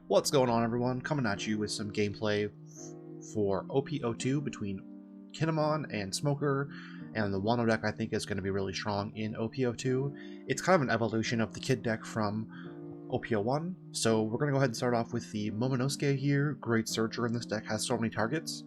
What's going on, everyone? Coming at you with some gameplay for OP02 between Kinemon and Smoker, and the Wano deck I think is going to be really strong in OP02. It's kind of an evolution of the Kid deck from OP01, so we're going to go ahead and start off with the Momonosuke here. Great Searcher in this deck, has so many targets.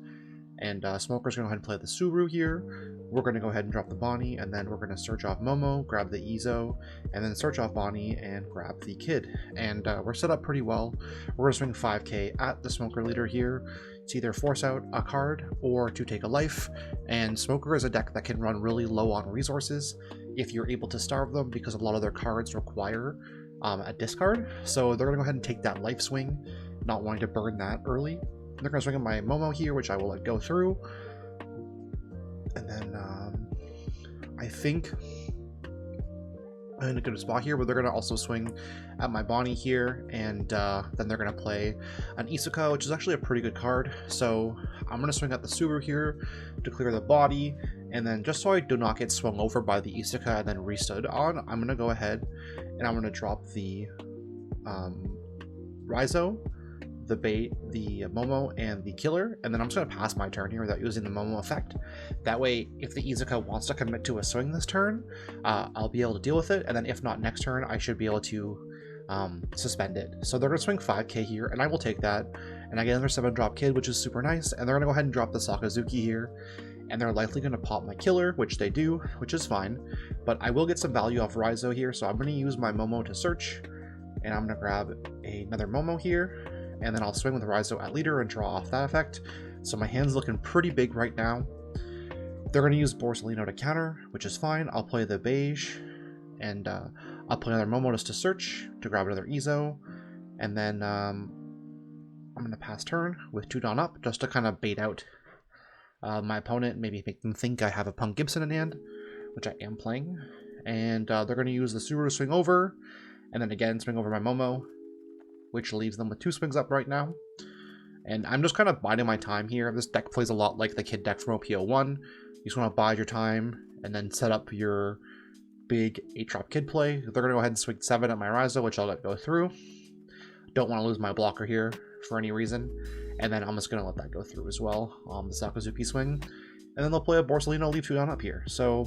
And Smoker's going to go ahead and play the Suru here. We're going to go ahead and drop the Bonnie, and then we're going to search off Momo, grab the Izo, and then search off Bonnie and grab the Kid. And we're set up pretty well. We're going to swing 5k at the Smoker leader here to either force out a card or to take a life. And Smoker is a deck that can run really low on resources if you're able to starve them, because a lot of their cards require a discard. So they're going to go ahead and take that life swing, not wanting to burn that early. They're going to swing on my Momo here, which I will let go through. And then I think I'm in a good spot here, but they're going to also swing at my Bonnie here. And then they're going to play an Isuka, which is actually a pretty good card. So I'm going to swing at the Suru here to clear the body. And then just so I do not get swung over by the Isuka and then restood on, I'm going to go ahead and I'm going to drop the Raizo, the bait, the Momo, and the killer, and then I'm just going to pass my turn here without using the Momo effect. That way, if the Izuka wants to commit to a swing this turn, I'll be able to deal with it, and then if not next turn, I should be able to suspend it. So they're going to swing 5k here, and I will take that, and I get another 7-drop Kid, which is super nice, and they're going to go ahead and drop the Sakazuki here, and they're likely going to pop my killer, which they do, which is fine, but I will get some value off Raizo here, so I'm going to use my Momo to search, and I'm going to grab another Momo here, and then I'll swing with Raizo at leader and draw off that effect. So my hand's looking pretty big right now. They're going to use Borsalino to counter, which is fine. I'll play the beige, and I'll play another Momo just to search, to grab another Izo, and then I'm going to pass turn with 2 Dawn up, just to kind of bait out my opponent, maybe make them think I have a Punk Gibson in hand, which I am playing. And they're going to use the Suru to swing over, and then again swing over my Momo, which leaves them with 2 swings up right now. And I'm just kind of biding my time here. This deck plays a lot like the Kid deck from OP01. You just want to bide your time and then set up your big 8-drop Kid play. They're going to go ahead and swing 7 at my Raizo, which I'll let go through. Don't want to lose my blocker here for any reason. And then I'm just going to let that go through as well on the Sakazuki swing. And then they'll play a Borsalino, leave 2 down up here. So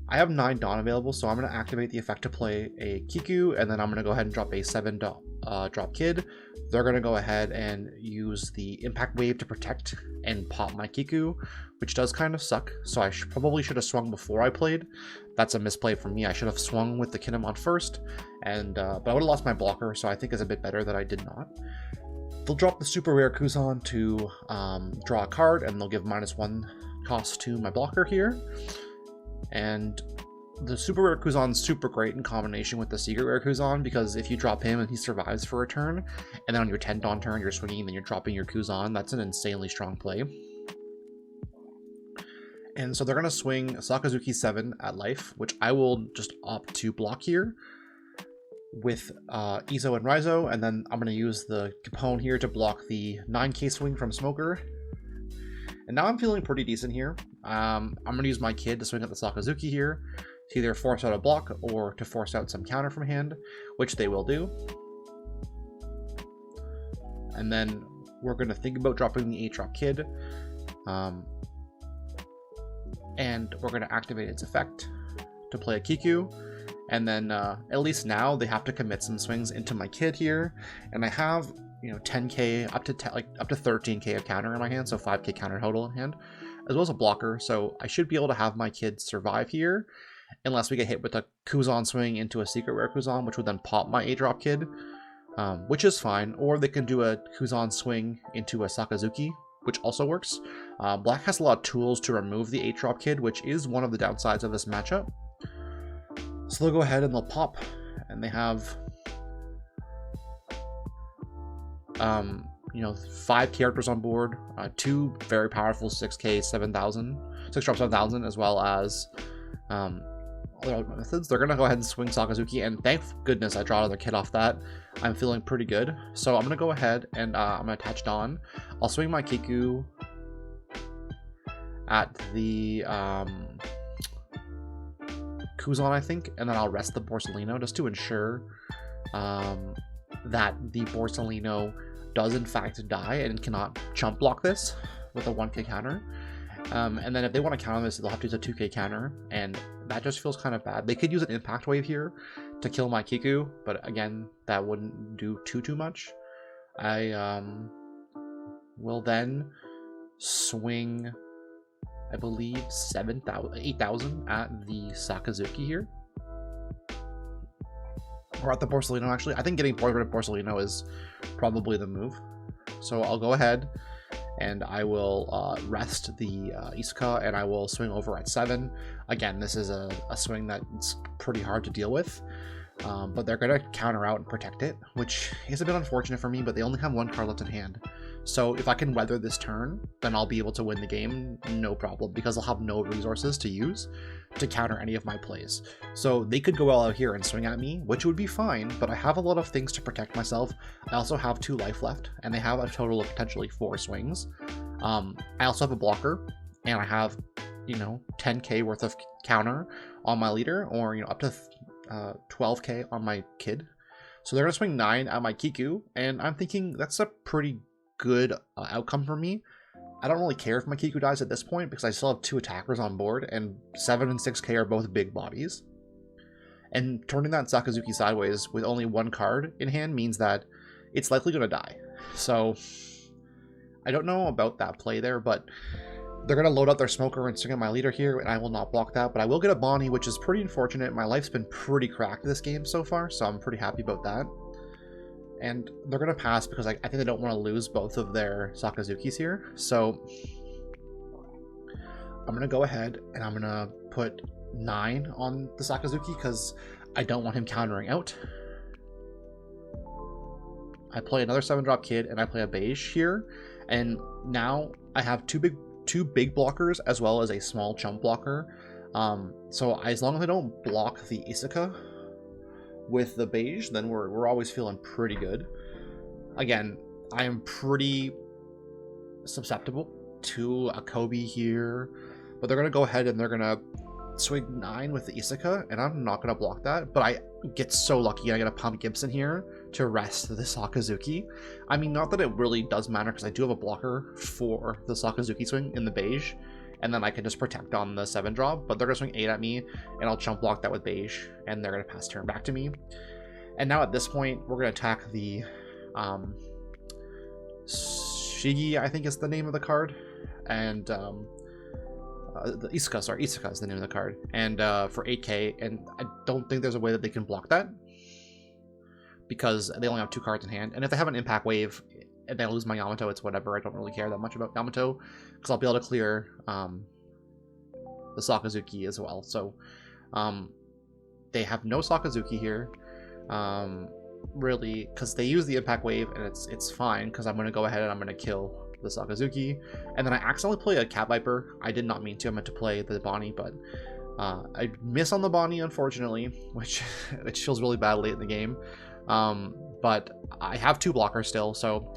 I have 9 Dawn available, so I'm going to activate the effect to play a Kiku, and then I'm going to go ahead and drop a 7-drop Kid. They're going to go ahead and use the Impact Wave to protect and pop my Kiku, which does kind of suck, so I probably should have swung before I played. That's a misplay from me. I should have swung with the Kinemon first, and but I would have lost my blocker, so I think it's a bit better that I did not. They'll drop the Super Rare Kuzan to draw a card, and they'll give -1 cost to my blocker here. And the Super Rare Kuzan's super great in combination with the Secret Rare Kuzan, because if you drop him and he survives for a turn, and then on your 10 Dawn turn you're swinging and then you're dropping your Kuzan, that's an insanely strong play. And so they're going to swing Sakazuki 7 at life, which I will just opt to block here with Izo and Raizo, and then I'm going to use the Capone here to block the 9k swing from Smoker. And now I'm feeling pretty decent here. I'm going to use my Kid to swing at the Sakazuki here to either force out a block or to force out some counter from hand, which they will do. And then we're going to think about dropping the 8-drop Kid. And we're going to activate its effect to play a Kiku. And then at least now they have to commit some swings into my Kid here. And I have, you know, 10k up to 13k of counter in my hand, so 5k counter total in hand, as well as a blocker. So I should be able to have my Kid survive here, unless we get hit with a Kuzan swing into a Secret Rare Kuzan, which would then pop my 8-drop Kid, which is fine. Or they can do a Kuzan swing into a Sakazuki, which also works. Black has a lot of tools to remove the 8-drop Kid, which is one of the downsides of this matchup. So they'll go ahead and they'll pop, and they have you know, 5 characters on board, 2 very powerful 6k 7,000, 6-drop 7,000, as well as other methods. They're gonna go ahead and swing Sakazuki, and thank goodness I draw another Kid off that. I'm feeling pretty good. So I'm gonna go ahead and I'm gonna attach Dawn. I'll swing my Kiku at the Kuzan, I think, and then I'll rest the Borsalino just to ensure that the Borsalino does in fact die and cannot chump block this with a 1k counter. And then if they want to counter this, they'll have to use a 2k counter, and that just feels kind of bad. They could use an impact wave here to kill my Kiku, but again, that wouldn't do too much. I will then swing, I believe, 8,000 at the Sakazuki here. Or at the Borsalino, actually. I think getting rid of Borsalino is probably the move. So I'll go ahead and I will rest the Isuka, and I will swing over at 7. Again, this is a swing that's pretty hard to deal with. But they're going to counter out and protect it, which is a bit unfortunate for me, but they only have 1 card left in hand. So if I can weather this turn, then I'll be able to win the game, no problem, because I'll have no resources to use to counter any of my plays. So they could go all out here and swing at me, which would be fine, but I have a lot of things to protect myself. I also have 2 life left, and they have a total of potentially 4 swings. I also have a blocker, and I have, 10k worth of counter on my leader, or, up to 12k on my kid. So they're gonna swing 9 at my Kiku, and I'm thinking that's a pretty good outcome for me. I don't really care if my Kiku dies at this point because I still have 2 attackers on board, and 7 and 6k are both big bodies. And turning that Sakazuki sideways with only 1 card in hand means that it's likely gonna die. So I don't know about that play there, but they're going to load up their smoker and swing at my leader here, and I will not block that, but I will get a Bonnie, which is pretty unfortunate. My life's been pretty cracked this game so far, so I'm pretty happy about that. And they're going to pass because I think they don't want to lose both of their Sakazukis here. So I'm going to go ahead and I'm going to put 9 on the Sakazuki because I don't want him countering out. I play another 7-drop kid and I play a beige here, and now I have two big blockers as well as a small chump blocker. So as long as I don't block the Isuka with the beige, then we're always feeling pretty good. Again, I am pretty susceptible to a Kobe here, but they're gonna go ahead and they're gonna swing 9 with the Isuka, and I'm not gonna block that, but I get so lucky I get a Pump Gibson here to rest the Sakazuki. I mean, not that it really does matter because I do have a blocker for the Sakazuki swing in the beige, and then I can just protect on the 7-drop, but they're gonna swing 8 at me, and I'll chump block that with beige, and they're gonna pass turn back to me. And now at this point, we're gonna attack the Shigi, I think is the name of the card, and the Isuka, sorry, Isuka is the name of the card, and for 8k, and I don't think there's a way that they can block that because they only have 2 cards in hand, and if they have an impact wave and they lose my Yamato, it's whatever. I don't really care that much about Yamato because I'll be able to clear the Sakazuki as well. So they have no Sakazuki here, really, because they use the impact wave, and it's fine because I'm going to go ahead and I'm going to kill the Sakazuki, and then I accidentally play a Cat Viper. I did not mean to. I meant to play the Bonnie, but I miss on the Bonnie, unfortunately, which feels really bad late in the game. But I have 2 blockers still, so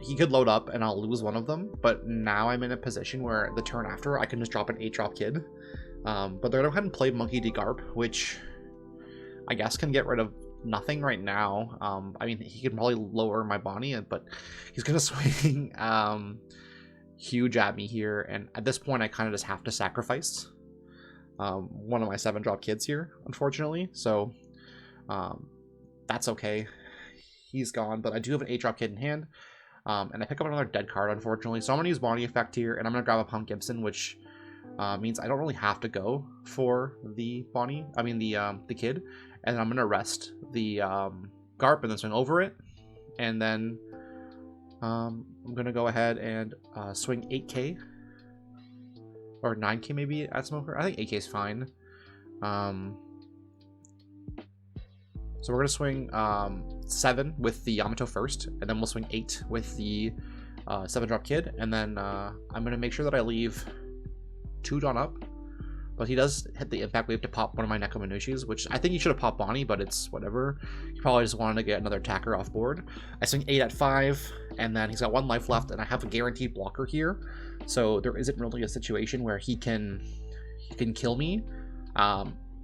he could load up and I'll lose one of them, but now I'm in a position where the turn after I can just drop an 8-drop kid. But they're gonna go ahead and play Monkey D. Garp, which I guess can get rid of nothing right now. I mean, he can probably lower my Bonnie, but he's gonna swing huge at me here, and at this point I kind of just have to sacrifice one of my 7-drop kids here, unfortunately. So that's okay, he's gone, but I do have an 8-drop kid in hand, and I pick up another dead card, unfortunately. So I'm gonna use Bonnie effect here, and I'm gonna grab a Pump Gibson, which means I don't really have to go for the Bonnie, I mean the kid, and I'm gonna rest the Garp and then swing over it, and then I'm gonna go ahead and swing 8k or 9k maybe at Smoker. I think 8k is fine. So we're gonna swing 7 with the Yamato first, and then we'll swing 8 with the 7-drop kid, and then I'm gonna make sure that I leave 2 drawn up. But he does hit the impact wave to pop one of my Nekomanushis, which I think he should have popped Bonnie, but it's whatever. He probably just wanted to get another attacker off board. I swing 8 at 5, and then he's got 1 life left, and I have a guaranteed blocker here. So there isn't really a situation where he can kill me.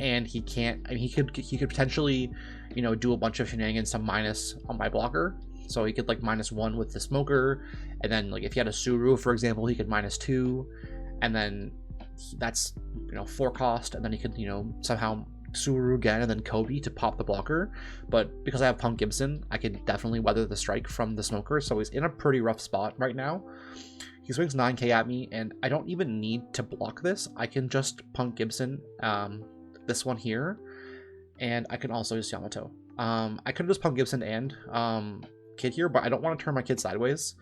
and he can't. I mean, he could potentially, you know, do a bunch of shenanigans to minus on my blocker. So he could like -1 with the smoker, and then like if he had a Suru, for example, he could -2, and then that's, you know, 4 cost, and then he could, you know, somehow Suru again and then Kobe to pop the blocker. But because I have Punk Gibson, I can definitely weather the strike from the smoker, so he's in a pretty rough spot right now. He swings 9k at me, and I don't even need to block this. I can just Punk Gibson this one here, and I can also just Yamato. I could just Punk Gibson and Kid here, but I don't want to turn my Kid sideways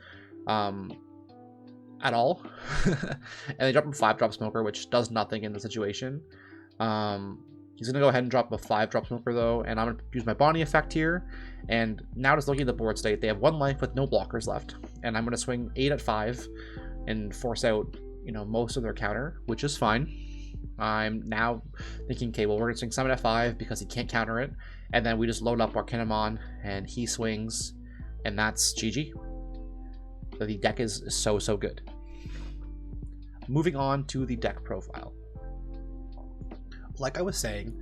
at all. And they drop him 5-drop smoker, which does nothing in the situation. He's going to go ahead and drop a 5-drop smoker, though, and I'm going to use my Bonnie effect here. And now just looking at the board state, they have 1 life with no blockers left. And I'm going to swing 8 at 5 and force out, you know, most of their counter, which is fine. I'm now thinking, okay, well, we're going to swing 7 at 5 because he can't counter it. And then we just load up our Kinemon, and he swings, and that's GG. The deck is so good. Moving on to the deck profile. Like I was saying,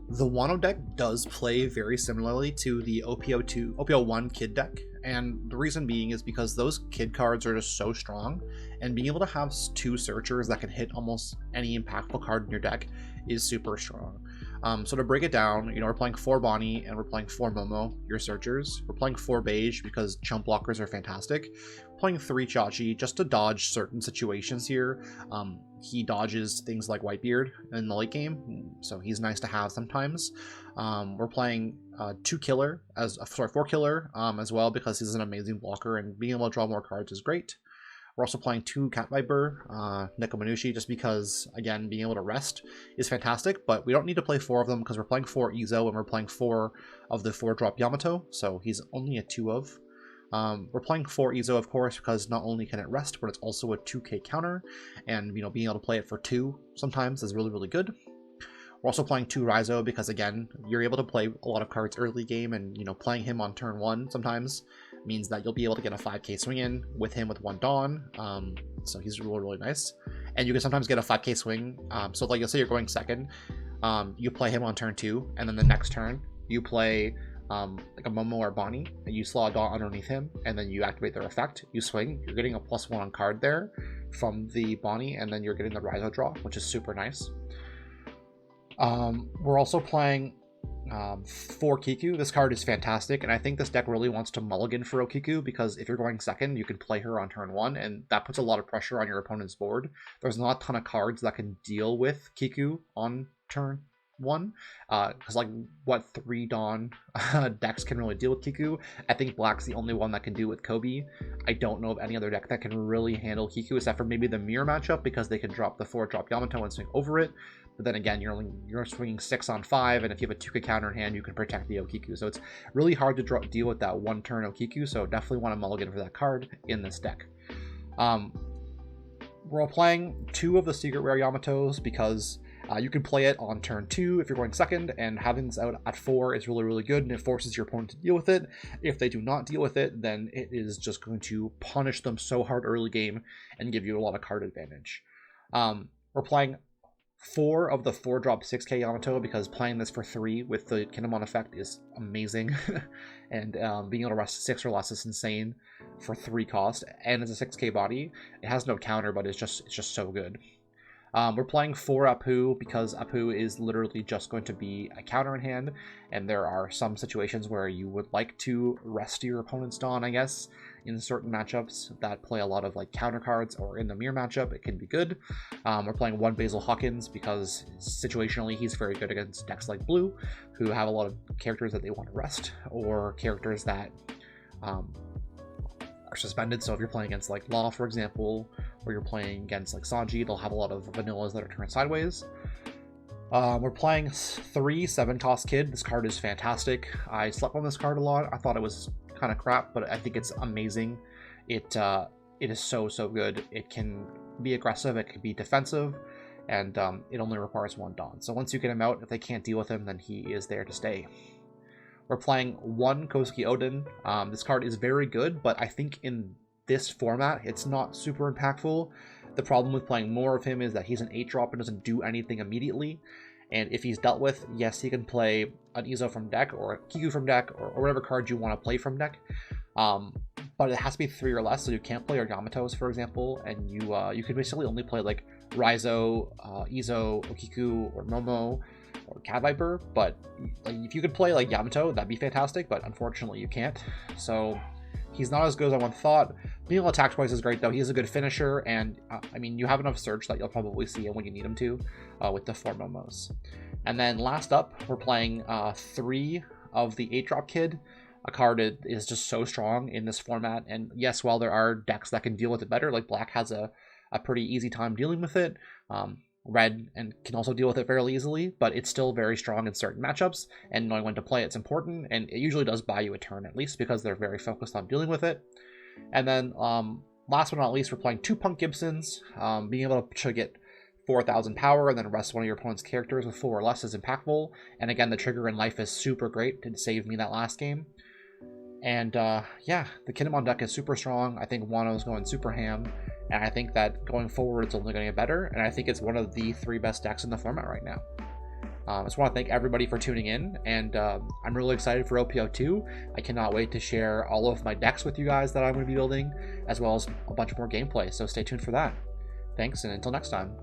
the Wano deck does play very similarly to the OP01 Kid deck, and the reason being is because those Kid cards are just so strong, and being able to have 2 searchers that can hit almost any impactful card in your deck is super strong. So to break it down, you know, we're playing 4 Bonnie and we're playing 4 Momo, your searchers. We're playing 4 Beige because chump blockers are fantastic. We're playing 3 Chachi just to dodge certain situations here. He dodges things like Whitebeard in the late game, so he's nice to have sometimes. We're playing 4 Killer as well, because he's an amazing blocker, and being able to draw more cards is great. We're also playing 2 Cat Viper, Neko Minushi, just because, again, being able to rest is fantastic, but we don't need to play 4 of them because we're playing 4 Izo and we're playing 4 of the 4-drop Yamato, so he's only a 2 of. We're playing 4 Izo, of course, because not only can it rest, but it's also a 2k counter, and, you know, being able to play it for 2 sometimes is really good. We're also playing 2 Raizo because, again, you're able to play a lot of cards early game, and, you know, playing him on turn 1 sometimes means that you'll be able to get a 5k swing in with him with 1 Dawn, so he's really nice. And you can sometimes get a 5k swing, so like, you'll say you're going second, you play him on turn 2, and then the next turn you play like a Momo or Bonnie, and you slot a Dawn underneath him, and then you activate their effect, you swing, you're getting a +1 on card there from the Bonnie, and then you're getting the Raizo draw, which is super nice. We're also playing 4 Kiku. This card is fantastic, and I think this deck really wants to mulligan for Okiku, because if you're going second, you can play her on turn 1, and that puts a lot of pressure on your opponent's board. There's not a ton of cards that can deal with Kiku on turn 1, because like, what 3 Dawn decks can really deal with Kiku? I think Black's the only one that can do with Kobe. I don't know of any other deck that can really handle Kiku, except for maybe the Mirror matchup, because they can drop the 4-drop Yamato and swing over it. But then again, you're swinging 6 on 5, and if you have a 2k counter in hand, you can protect the Okiku. So it's really hard to deal with that 1-turn Okiku, so definitely want to mulligan for that card in this deck. We're all playing 2 of the Secret Rare Yamatos because you can play it on turn 2 if you're going second, and having this out at 4 is really good, and it forces your opponent to deal with it. If they do not deal with it, then it is just going to punish them so hard early game and give you a lot of card advantage. We're playing 4 of the 4-drop 6k Yamato because playing this for 3 with the Kinemon effect is amazing, and being able to rest 6 or less is insane for 3 cost, and it's a 6k body. It has no counter, but it's just so good. We're playing 4 Apu because Apu is literally just going to be a counter in hand, and there are some situations where you would like to rest your opponent's Dawn, I guess, in certain matchups that play a lot of like counter cards, or in the mirror matchup it can be good. We're playing 1 Basil Hawkins because situationally he's very good against decks like Blue, who have a lot of characters that they want to rest, or characters that are suspended. So if you're playing against like Law, for example, or you're playing against like Sanji, they'll have a lot of vanillas that are turned sideways. We're playing 3 7-cost Kid. This card is fantastic. I slept on this card a lot. I thought it was kind of crap, but I think it's amazing. It is so good. It can be aggressive, it can be defensive, and it only requires 1 Dawn. So once you get him out, if they can't deal with him, then he is there to stay. We're playing 1 Kosuke Odin. This card is very good, but I think in this format, it's not super impactful. The problem with playing more of him is that he's an 8-drop and doesn't do anything immediately. And if he's dealt with, yes, he can play an Izo from deck or a Kiku from deck or whatever card you want to play from deck. But it has to be 3 or less, so you can't play your Yamatos, for example, and you can basically only play like Raizo, Izo, Okiku, or Momo, or Cat Viper. But like, if you could play like Yamato, that'd be fantastic, but unfortunately you can't. So he's not as good as I once thought. Being able to attack twice is great, though. He is a good finisher, and I mean, you have enough search that you'll probably see him when you need him to with the 4 Momos. And then last up, we're playing 3 of the 8-drop Kid. A card is just so strong in this format, and yes, while there are decks that can deal with it better, like Black has a pretty easy time dealing with it, Red and can also deal with it fairly easily, but it's still very strong in certain matchups, and knowing when to play it's important, and it usually does buy you a turn at least because they're very focused on dealing with it. And then last but not least, we're playing 2 Punk Gibsons. Being able to get 4,000 power and then rest one of your opponent's characters with 4 or less is impactful, and again, the trigger in life is super great to save me that last game. And yeah, the Kinemon deck is super strong. I think Wano's going super ham, and I think that going forward it's only going to get better, and I think it's one of the 3 best decks in the format right now. I just want to thank everybody for tuning in, and I'm really excited for OP02. I cannot wait to share all of my decks with you guys that I'm going to be building, as well as a bunch more gameplay, so stay tuned for that. Thanks, and until next time.